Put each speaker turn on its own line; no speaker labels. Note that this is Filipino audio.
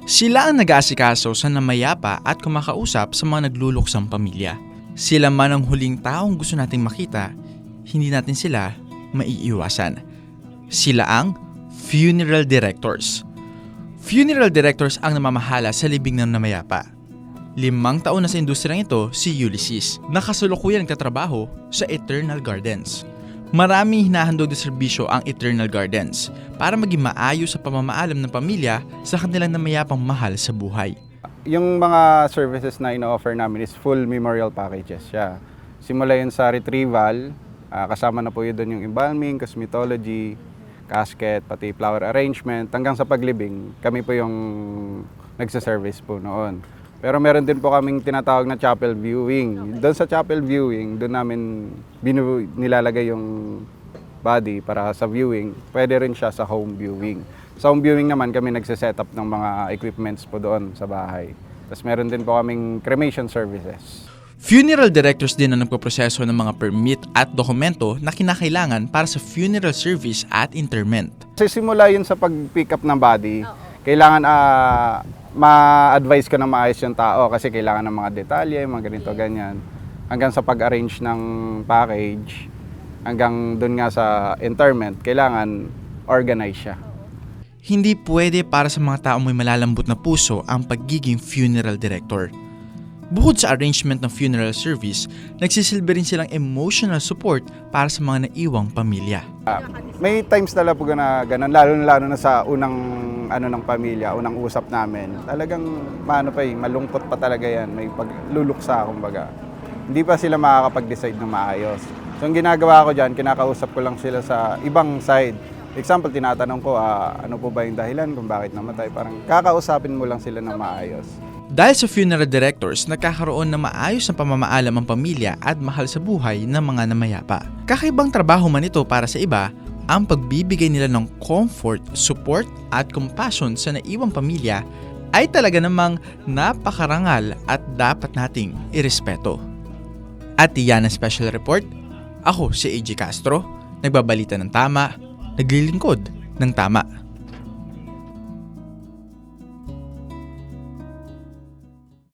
Sila ang nag-aasikaso sa namayapa at kumakausap sa mga nagluluksang pamilya. Sila man ang huling taong gusto nating makita, hindi natin sila maiiwasan. Sila ang funeral directors. Funeral directors ang namamahala sa libing ng namayapa. 5 taon na sa industriyang ito si Ulysses, na kasalukuyan nagtatrabaho sa Eternal Gardens. Maraming hinahandog na serbisyo ang Eternal Gardens para maging maayos sa pamamaalam ng pamilya sa kanilang namayapang mahal sa buhay.
Yung mga services na ino-offer namin is full memorial packages siya. Simula yun sa retrieval, kasama na po yun doon yung embalming, cosmetology, casket, pati flower arrangement, hanggang sa paglibing, kami po yung nagsa-service po noon. Pero meron din po kaming tinatawag na chapel viewing. Doon sa chapel viewing, doon namin nilalagay yung body para sa viewing. Pwede rin siya sa home viewing. Sa home viewing naman kami nagsiset up ng mga equipments po doon sa bahay. Tapos meron din po kaming cremation services.
Funeral directors din ang nagpoproseso ng mga permit at dokumento na kinakailangan para sa funeral service at interment.
Kasi simula yun sa pag-pick up ng body, kailangan ma-advise ko na maayos yung tao kasi kailangan ng mga detalye, mga ganito, ganyan. Hanggang sa pag-arrange ng package, hanggang dun nga sa interment, kailangan organize siya.
Hindi pwede para sa mga taong may malalambot na puso ang pagiging funeral director. Bukod sa arrangement ng funeral service, nagsisilbi rin silang emotional support para sa mga naiwang pamilya.
May times talaga po na ganun, lalo na sa unang ng pamilya, unang usap namin. Talagang malungkot pa talaga yan, may pagluluksa kumbaga. Hindi pa sila makakapag-decide na maayos. So ang ginagawa ko dyan, kinakausap ko lang sila sa ibang side. Example, tinatanong ko, ano po ba yung dahilan kung bakit namatay? Parang kakausapin mo lang sila na maayos.
Dahil sa funeral directors, nagkakaroon ng maayos na pamamaalam ang pamilya at mahal sa buhay ng mga namayapa. Kakaibang trabaho man ito para sa iba, ang pagbibigay nila ng comfort, support at compassion sa naiwang pamilya ay talaga namang napakarangal at dapat nating irespeto. At iyan ang special report. Ako si AJ Castro, nagbabalita ng tama, naglilingkod ng tama.